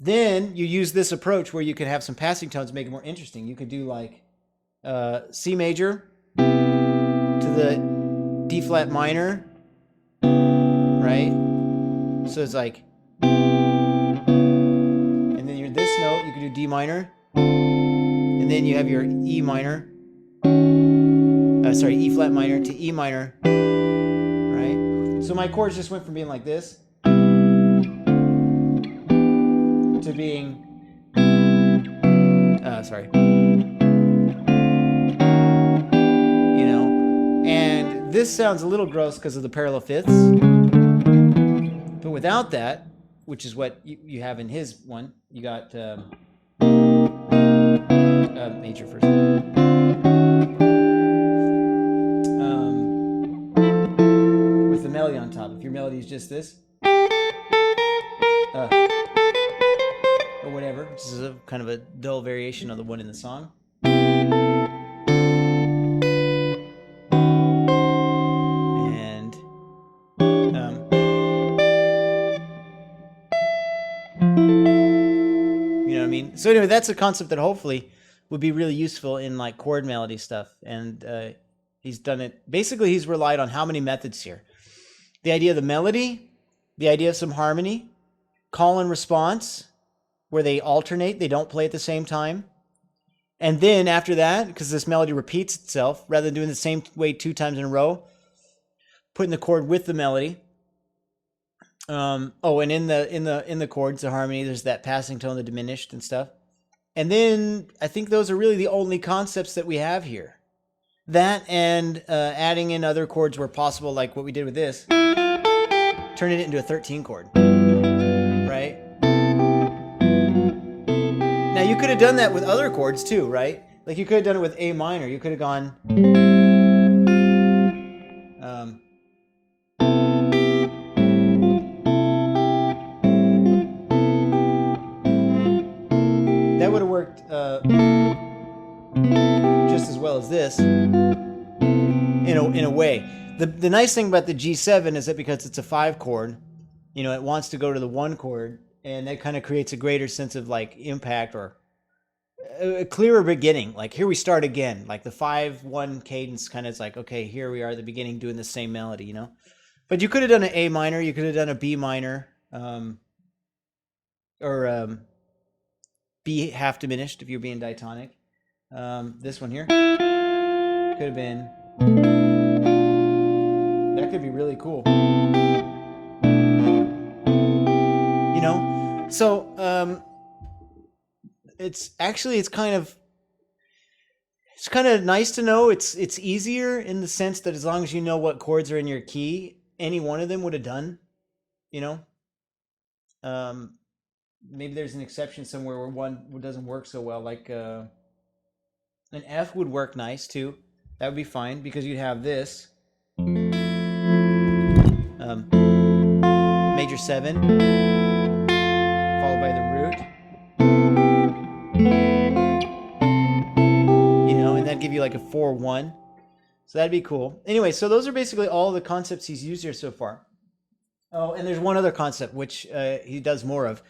Then you use this approach where you could have some passing tones, make it more interesting. You could do like C major to the D flat minor, right? So it's like, and then this note, you could do D minor, and then you have your E minor, E flat minor to E minor, right? So my chords just went from being like this to being, you know, and this sounds a little gross because of the parallel fifths, but without that, which is what you have in his one, you got major first. With the melody on top. If your melody is just this, or whatever, which is a kind of a dull variation of the one in the song. And you know what I mean? So anyway, that's a concept that hopefully would be really useful in like chord melody stuff. And he's done it. Basically, he's relied on how many methods here? The idea of the melody, the idea of some harmony, call and response, where they alternate, they don't play at the same time. And then after that, because this melody repeats itself, rather than doing the same way 2 times in a row, putting the chord with the melody. And in the chords, the harmony, there's that passing tone, the diminished and stuff. And then I think those are really the only concepts that we have here. That and adding in other chords where possible, like what we did with this, turning it into a 13 chord, right? Now you could have done that with other chords too, right? Like you could have done it with A minor. You could have gone, that would have worked just as well as this in a way. The nice thing about the G7 is that because it's a 5 chord, you know, it wants to go to the 1 chord, and that kind of creates a greater sense of like impact or a clearer beginning. Like here we start again, like the 5-1 cadence kind of is like, okay, here we are at the beginning doing the same melody, you know. But you could have done an A minor, you could have done a B minor, or B half diminished if you're being diatonic. This one here could have been, that could be really cool. You know? So it's kind of nice to know. It's easier in the sense that as long as you know what chords are in your key, any one of them would have done, you know. Maybe there's an exception somewhere where one doesn't work so well, like an F would work nice too. That would be fine because you'd have this major 7 followed by the root, you know, and that'd give you like a 4-1. So that'd be cool. Anyway, so those are basically all the concepts he's used here so far. Oh, and there's one other concept which he does more of,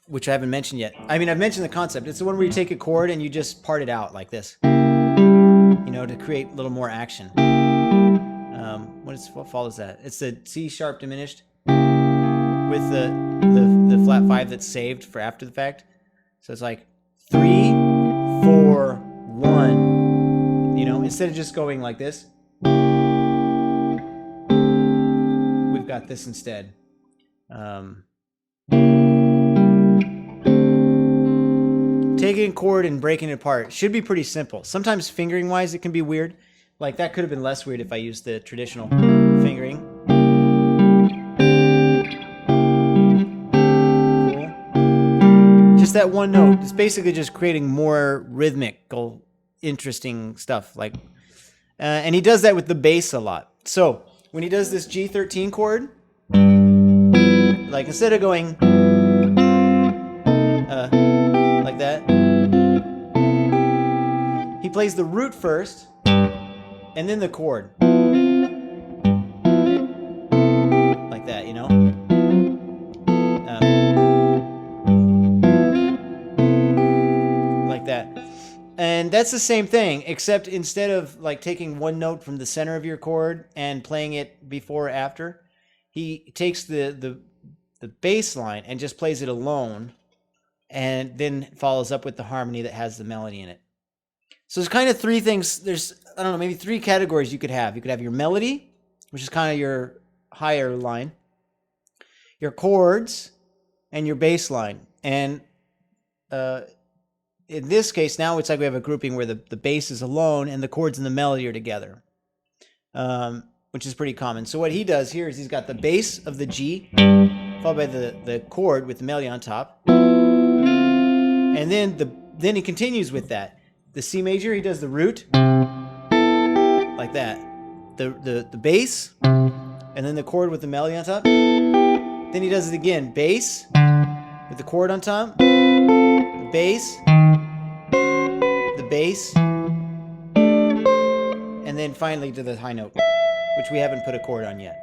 which I haven't mentioned yet. I mean, I've mentioned the concept. It's the one where you take a chord and you just part it out like this, you know, to create a little more action. What follows that? It's the C sharp diminished with the flat 5 that's saved for after the fact. So it's like 3, 4, 1. You know, instead of just going like this, we've got this instead. Taking a chord and breaking it apart should be pretty simple. Sometimes fingering wise it can be weird. Like that could have been less weird if I used the traditional fingering. Cool. Just that one note. It's basically just creating more rhythmical, interesting stuff. Like, and he does that with the bass a lot. So when he does this G13 chord, like instead of going like that, he plays the root first and then the chord like that, you know. that's the same thing, except instead of like taking one note from the center of your chord and playing it before or after, he takes the bass line and just plays it alone, and then follows up with the harmony that has the melody in it. So there's kind of three things. There's, I don't know, maybe three categories you could have. You could have your melody, which is kind of your higher line, your chords, and your bass line. And in this case, now it's like we have a grouping where the bass is alone and the chords and the melody are together, which is pretty common. So what he does here is he's got the bass of the G, followed by the chord with the melody on top. And then he continues with that. The C major, he does the root, like that. The bass, and then the chord with the melody on top. Then he does it again. Bass, with the chord on top. Bass, the bass, and then finally to the high note, which we haven't put a chord on yet.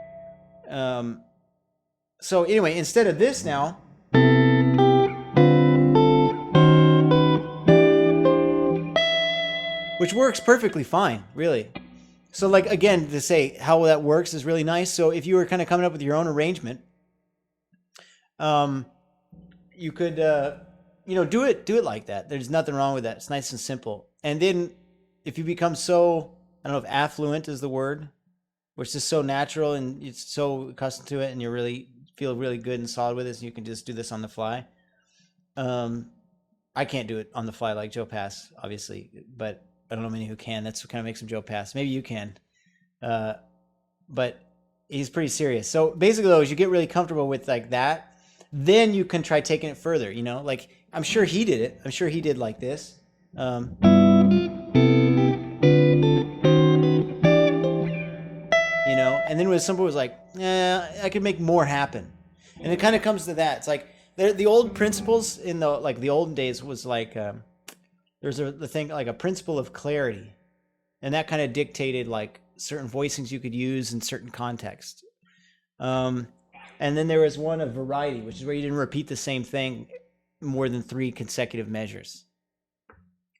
So anyway, instead of this now, which works perfectly fine, really. So like, again, to say how that works is really nice. So if you were kind of coming up with your own arrangement, you could, do it like that. There's nothing wrong with that. It's nice and simple. And then if you become so, I don't know if affluent is the word, which is so natural and it's so accustomed to it and you really feel really good and solid with it, and you can just do this on the fly. I can't do it on the fly like Joe Pass, obviously, but I don't know many who can. That's what kind of makes him Joe Pass. Maybe you can. But he's pretty serious. So basically, though, as you get really comfortable with like that, then you can try taking it further, like I'm sure he did it. I'm sure he did like this. And then when somebody was like, I could make more happen. And it kind of comes to that. It's like the old principles in the olden days was like, there's the thing like a principle of clarity. And that kind of dictated like certain voicings you could use in certain contexts. And then there was one of variety, which is where you didn't repeat the same thing more than 3 consecutive measures.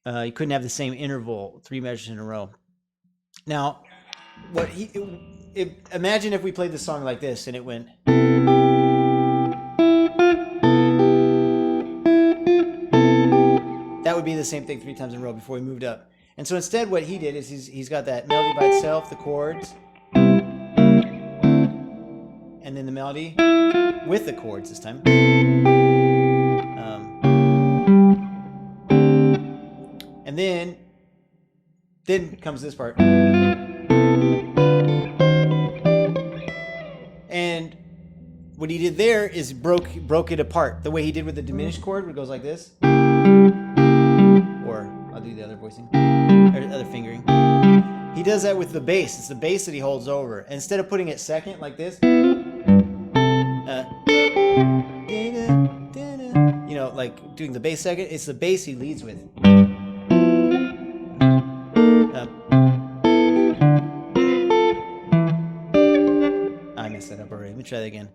You couldn't have the same interval 3 measures in a row. Now, imagine if we played the song like this and it went. That would be the same thing 3 times in a row before we moved up. And so instead what he did is he's got that melody by itself, the chords, and then the melody with the chords this time. And then comes this part. And what he did there is broke it apart. The way he did with the diminished chord, where it goes like this. Or I'll do the other voicing, or other fingering. He does that with the bass. It's the bass that he holds over. And instead of putting it second like this, like doing the bass second, it's the bass he leads with. I messed that up already. Let me try that again.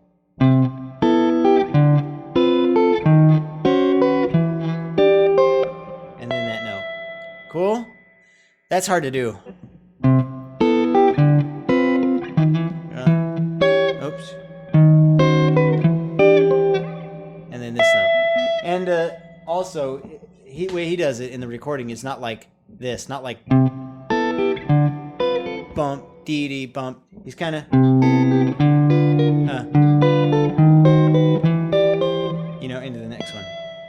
And then that note. Cool? That's hard to do. Oops. And then this note. And also, the way he does it in the recording is not like this. Not like bump, dee-dee, bump. He's kind of... into the next one.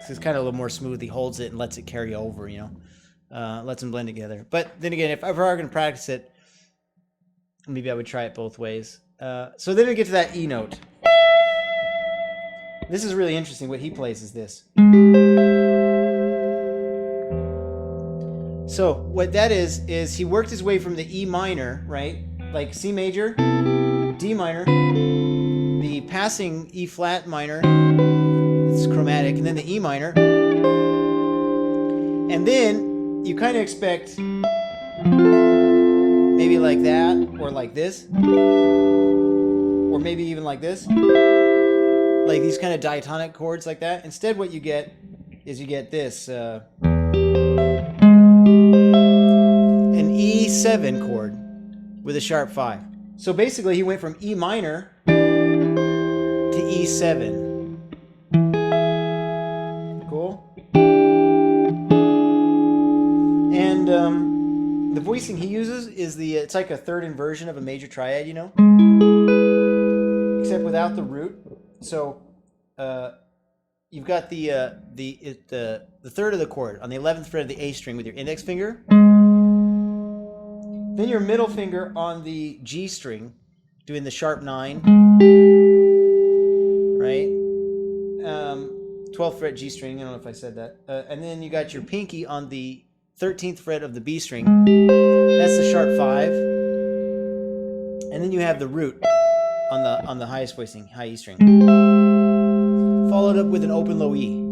So it's kind of a little more smooth. He holds it and lets it carry over, lets them blend together. But then again, if I were going to practice it, maybe I would try it both ways. So then we get to that E note. This is really interesting. What he plays is this. So what that is he worked his way from the E minor, right? Like C major, D minor, the passing E flat minor, it's chromatic, and then the E minor. And then you kind of expect maybe like that, or like this, or maybe even like this, like these kind of diatonic chords like that. Instead, what you get is you get this. E7 chord with a sharp 5. So basically he went from E minor to E7. Cool? And the voicing he uses is it's like a third inversion of a major triad, you know? Except without the root. So you've got the third of the chord on the 11th fret of the A string with your index finger. Then your middle finger on the G string, doing the sharp 9, right? 12th fret G string, I don't know if I said that. And then you got your pinky on the 13th fret of the B string. That's the sharp 5. And then you have the root on the highest voicing, high E string. Followed up with an open low E.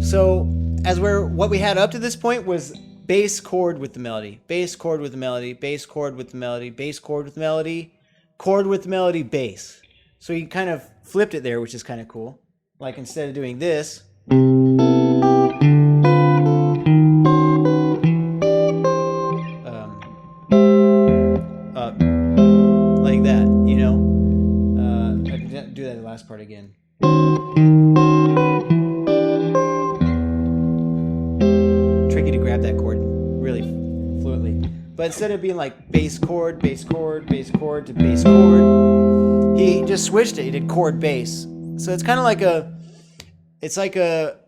So what we had up to this point was bass chord with the melody, bass chord with the melody, bass chord with the melody, bass chord with the melody, chord with the melody, bass. So he kind of flipped it there, which is kind of cool. Like instead of doing this, like that, you know. I can do that the last part again. Tricky to grab that chord really fluently. But instead of being like bass chord, bass chord, bass chord to bass chord, he just switched it. He did chord bass. So it's kind of like it's like a